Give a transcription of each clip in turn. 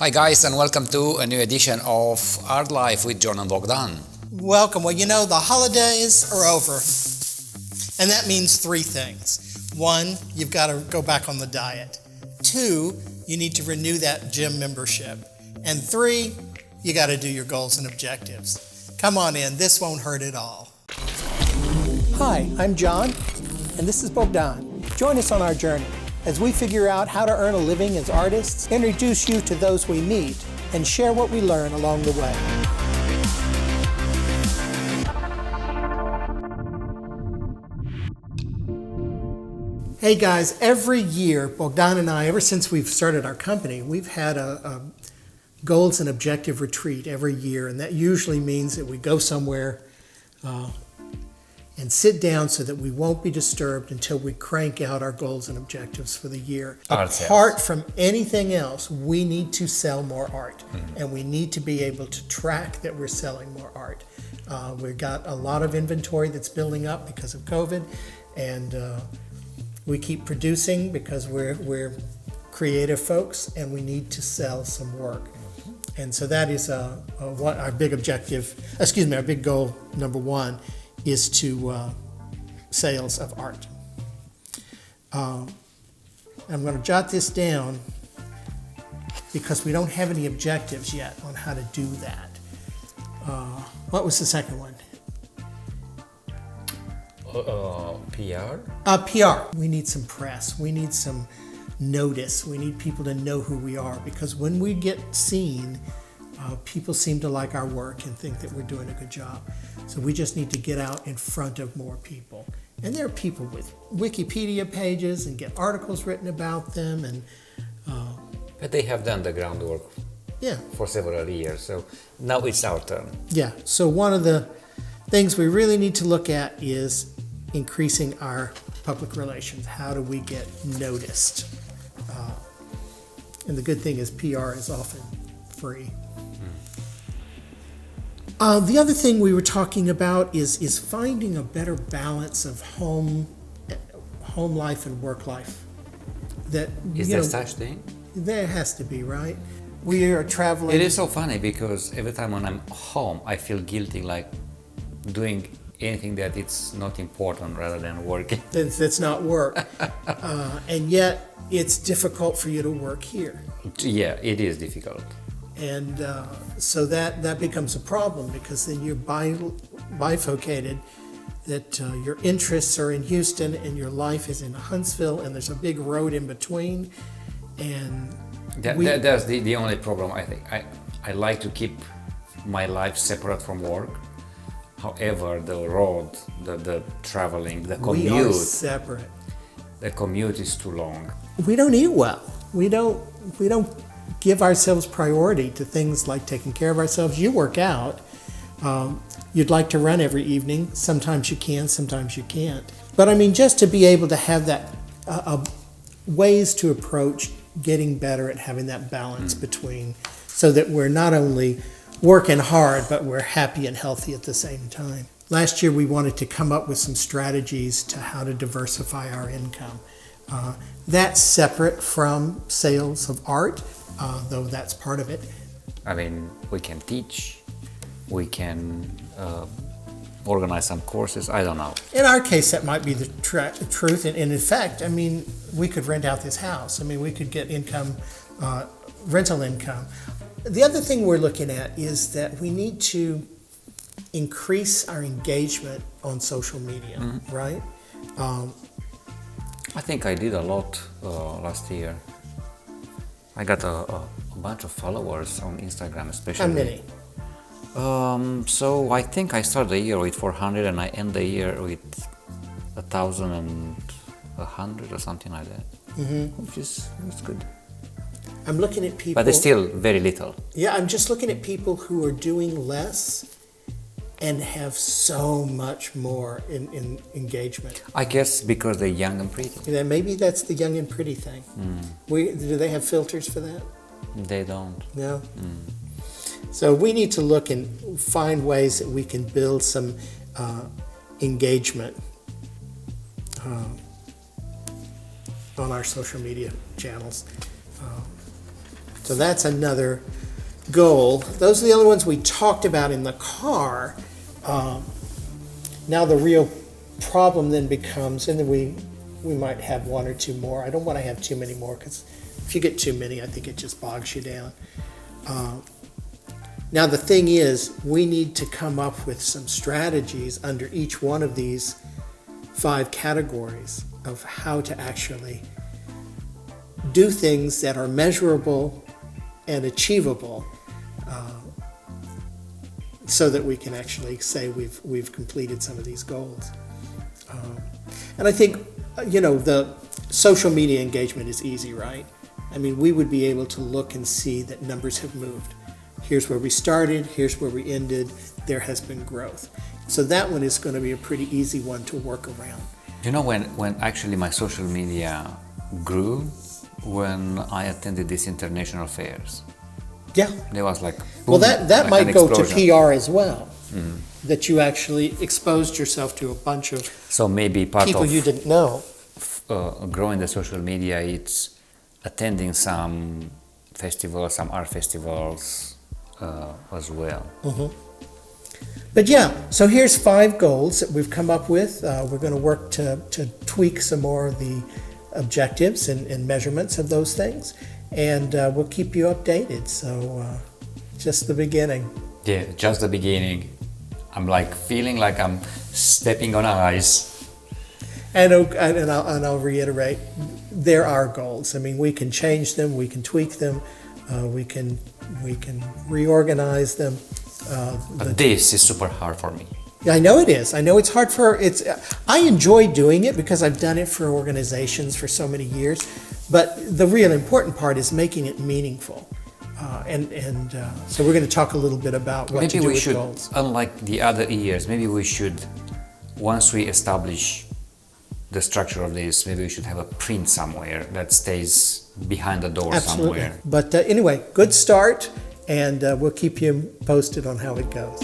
Hi guys, and welcome to a new edition of Art Life with John and Bogdan. Welcome. Well, you know, the holidays are over, and that means three things. One, you've got to go back on the diet. Two, you need to renew that gym membership. And three, you got to do your goals and objectives. Come on in, this won't hurt at all. Hi, I'm John, and this is Bogdan. Join us on our journey as we figure out how to earn a living as artists, introduce you to those we meet, and share what we learn along the way. Hey guys, every year, Bogdan and I, ever since we've started our company, we've had a goals and objective retreat every year, and that usually means that we go somewhere and sit down so that we won't be disturbed until we crank out our goals and objectives for the year. Apart from anything else, we need to sell more art, and we need to be able to track that we're selling more art. We've got a lot of inventory that's building up because of COVID, and we keep producing because we're creative folks, and we need to sell some work. And so that is what our big objective, our big goal number one is to sales of art. I'm going to jot this down because we don't have any objectives yet on how to do that. What was the second one? PR? PR. We need some press. We need some notice. We need people to know who we are, because when we get seen, people seem to like our work and think that we're doing a good job. So we just need to get out in front of more people. And there are people with Wikipedia pages and get articles written about them. And But they have done the groundwork for several years, so now it's our turn. Yeah, so one of the things we really need to look at is increasing our public relations. How do we get noticed? And the good thing is PR is often free. The other thing we were talking about is finding a better balance of home life and work life. Is there such thing? There has to be, right? We are traveling. It is so funny because every time when I'm home, I feel guilty, like doing anything that it's not important rather than working. That's not work. And yet it's difficult for you to work here. Yeah, it is difficult. And so that becomes a problem, because then you're bifurcated, that your interests are in Houston and your life is in Huntsville, and there's a big road in between. And that's the only problem, I think. I like to keep my life separate from work. However, the road, the traveling, the commute. We are separate. The commute is too long. We don't eat well. We don't give ourselves priority to things like taking care of ourselves. You work out. You'd like to run every evening. Sometimes you can, sometimes you can't. But I mean, just to be able to have that ways to approach getting better at having that balance between, so that we're not only working hard, but we're happy and healthy at the same time. Last year, we wanted to come up with some strategies to how to diversify our income. That's separate from sales of art, though that's part of it. I mean, we can teach, we can organize some courses, I don't know. In our case, that might be the truth. And in fact, I mean, we could rent out this house. I mean, we could get income, rental income. The other thing we're looking at is that we need to increase our engagement on social media, right? I think I did a lot last year. I got a bunch of followers on Instagram, especially. How many? So I think I started the year with 400 and I end the year with 1,100 or something like that, which is good. I'm looking at people. But it's still very little. Yeah, I'm just looking at people who are doing less and have so much more in engagement. I guess because they're young and pretty. Yeah, maybe that's the young and pretty thing. Do they have filters for that? They don't. No? So we need to look and find ways that we can build some engagement on our social media channels. So that's another goal. Those are the other ones we talked about in the car. Now the real problem then becomes, and then we might have one or two more. I don't want to have too many more, because if you get too many, I think it just bogs you down. Now the thing is, we need to come up with some strategies under each one of these 5 categories of how to actually do things that are measurable and achievable, so that we can actually say we've completed some of these goals. And I think, the social media engagement is easy, right? I mean, we would be able to look and see that numbers have moved. Here's where we started, here's where we ended, there has been growth. So that one is going to be a pretty easy one to work around. When actually my social media grew, when I attended these international fairs. Yeah. There was like, Well, boom, that like might go to explosion. PR as well. That you actually exposed yourself to a bunch of So maybe part people of you didn't know. growing the social media, it's attending some festivals, some art festivals as well. But yeah, so here's 5 goals that we've come up with. We're going to work to tweak some more of the objectives and measurements of those things. And we'll keep you updated. So just the beginning. Yeah, just the beginning. I'm like feeling like I'm stepping on ice. And I'll reiterate, there are goals. I mean, we can change them, we can tweak them, we can reorganize them. But this is super hard for me. I know it is. I know it's hard I enjoy doing it because I've done it for organizations for so many years. But the real important part is making it meaningful. So we're going to talk a little bit about what to do with goals. Unlike the other years, maybe we should, once we establish the structure of this, maybe we should have a print somewhere that stays behind the door somewhere. But anyway, good start, and we'll keep you posted on how it goes.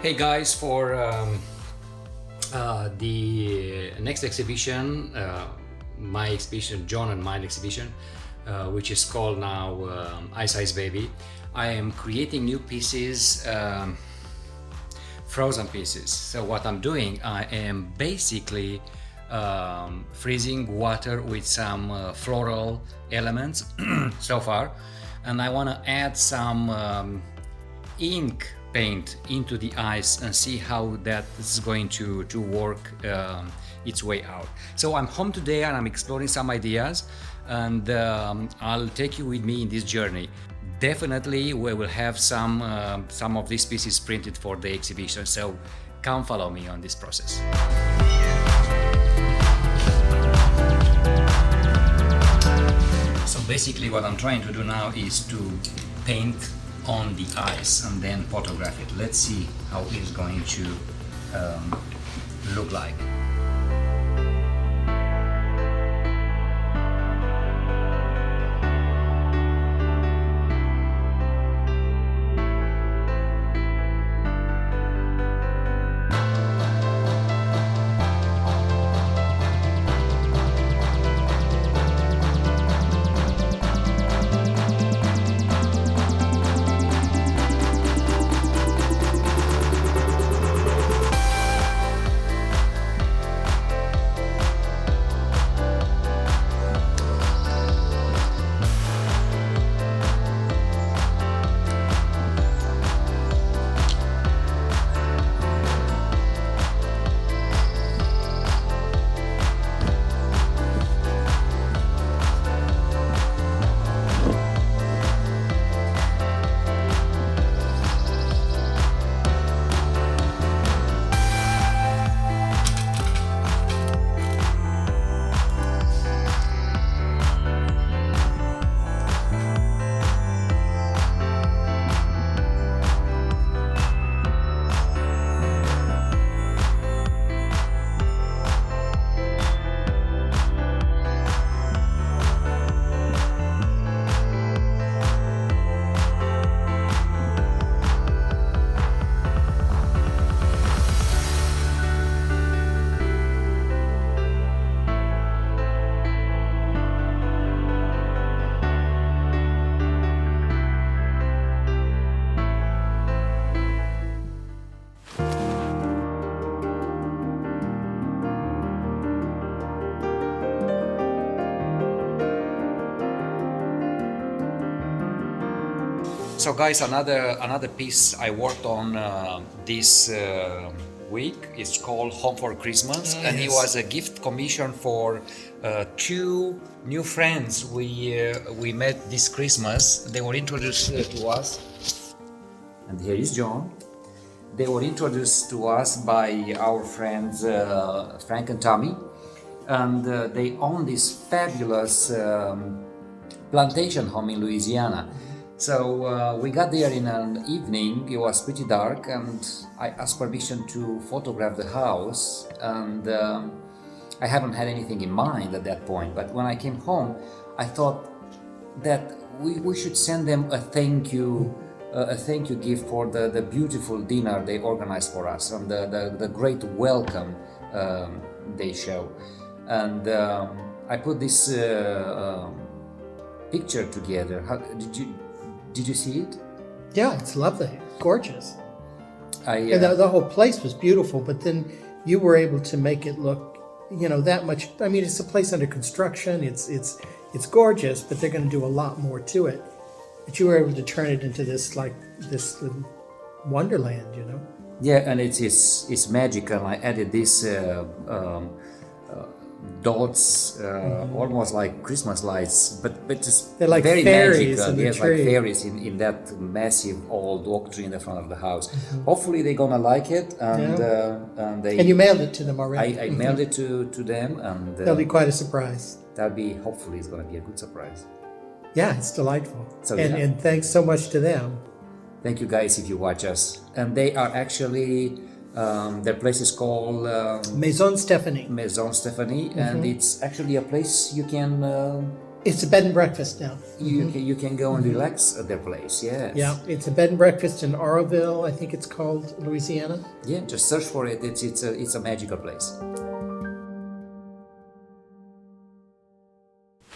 Hey guys, for the next exhibition, my exhibition, John and mine exhibition, which is called now Ice Ice Baby, I am creating new pieces, frozen pieces. So what I'm doing, I am basically freezing water with some floral elements so far, and I want to add some ink paint into the ice and see how that is going to work its way out. So I'm home today and I'm exploring some ideas, and I'll take you with me in this journey. Definitely we will have some of these pieces printed for the exhibition, so come follow me on this process. So basically what I'm trying to do now is to paint on the ice and then photograph it. Let's see how it's going to look like. So guys, another piece I worked on this week is called Home for Christmas, and it was a gift commission for two new friends we met this Christmas. They were introduced to us, and here is John. They were introduced to us by our friends Frank and Tommy, and they own this fabulous plantation home in Louisiana. So we got there in an evening. It was pretty dark, and I asked permission to photograph the house, and I haven't had anything in mind at that point. But when I came home, I thought that we should send them a thank you gift for the beautiful dinner they organized for us and the great welcome they show. And I put this picture together. Did you see it? Yeah, it's lovely, gorgeous. And the whole place was beautiful, but then you were able to make it look, that much. I mean, it's a place under construction. It's gorgeous, but they're going to do a lot more to it. But you were able to turn it into this wonderland, Yeah, and it's magical. I added this dots, almost like Christmas lights, but just they're like very fairies magical. in the Yes, tree. like fairies in that massive old oak tree in the front of the house. Hopefully they're gonna like it, and And you mailed it to them already. I mailed it to them, and That'll be quite a surprise. hopefully it's gonna be a good surprise. Yeah, it's delightful. So, and thanks so much to them. Thank you guys if you watch us. And they are actually their place is called Maison Stéphanie. Maison Stéphanie, and it's actually a place you can It's a bed and breakfast now. you can go and relax at their place. Yes. Yeah, it's a bed and breakfast in Auroville, I think it's called, Louisiana. Yeah, just search for it. It's a magical place.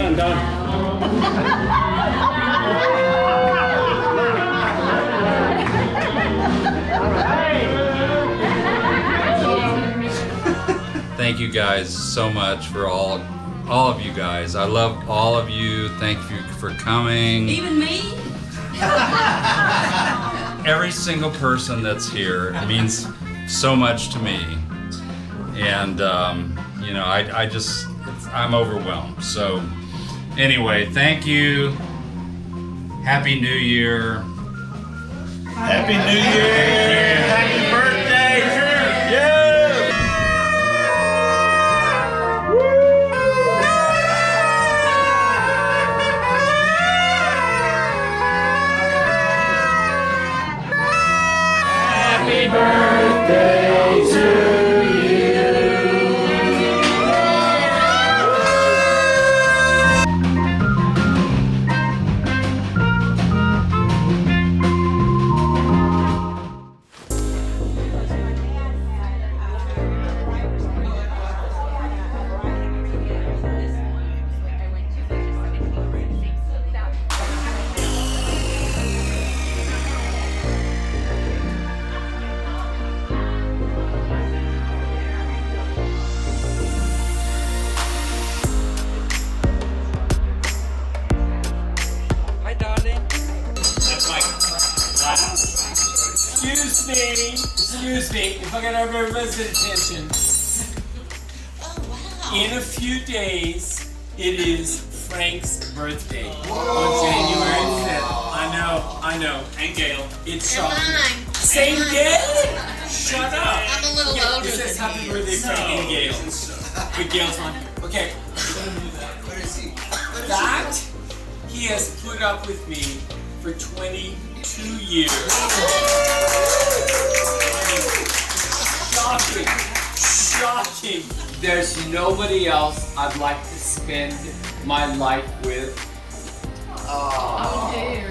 I'm done. Thank you guys so much for all of you guys. I love all of you. Thank you for coming. Even me? Every single person that's here means so much to me. And I'm overwhelmed. So anyway, thank you. Happy New Year. Happy New Year! Happy birthday! Yeah! Happy birthday to Hi, darling. That's my glass. Excuse me, if I got everybody's attention. In a few days, it is Frank's birthday on January 5th. I know, and Gail. It's shocking. Same day? Shut up. I'm a little older It says than happy you. birthday, Frank and Gail. But Gail's not here. Okay. That he has put up with me for 22 years. Shocking. There's nobody else I'd like to spend my life with. Oh dear.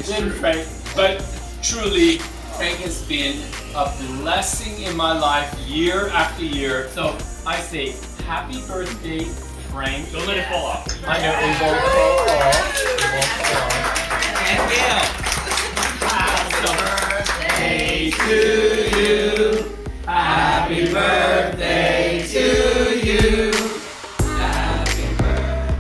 Than Frank, but truly, Frank has been a blessing in my life year after year. So I say, happy birthday, Frank. Don't let it fall off. I know it won't fall off. And Gail. Happy birthday to you. Happy birthday to you. Happy birthday.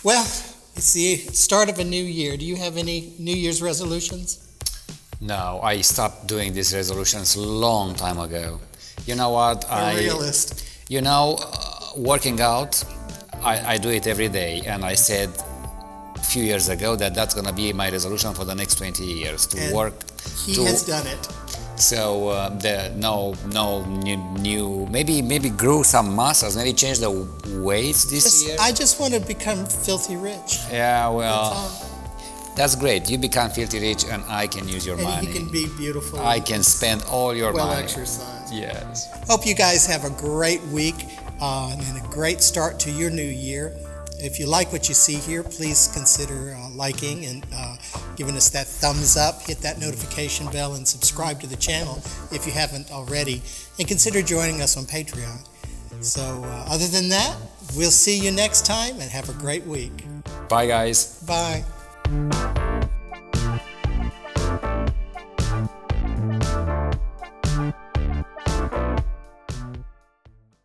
Well, it's the start of a new year. Do you have any New Year's resolutions? No, I stopped doing these resolutions long time ago. You know what? A realist. You know, working out, I do it every day, and I said a few years ago that that's gonna be my resolution for the next 20 years to And work. He has done it. So no new maybe grew some muscles, maybe change the weights this year. I just want to become filthy rich. Yeah, well, That's all. that's great. You become filthy rich, and I can use your And money. you can be beautiful. I can spend all your well money. exercised. Yes. Hope you guys have a great week and a great start to your new year. If you like what you see here, please consider liking and giving us that thumbs up. Hit that notification bell and subscribe to the channel if you haven't already. And consider joining us on Patreon. So other than that, we'll see you next time and have a great week. Bye, guys. Bye.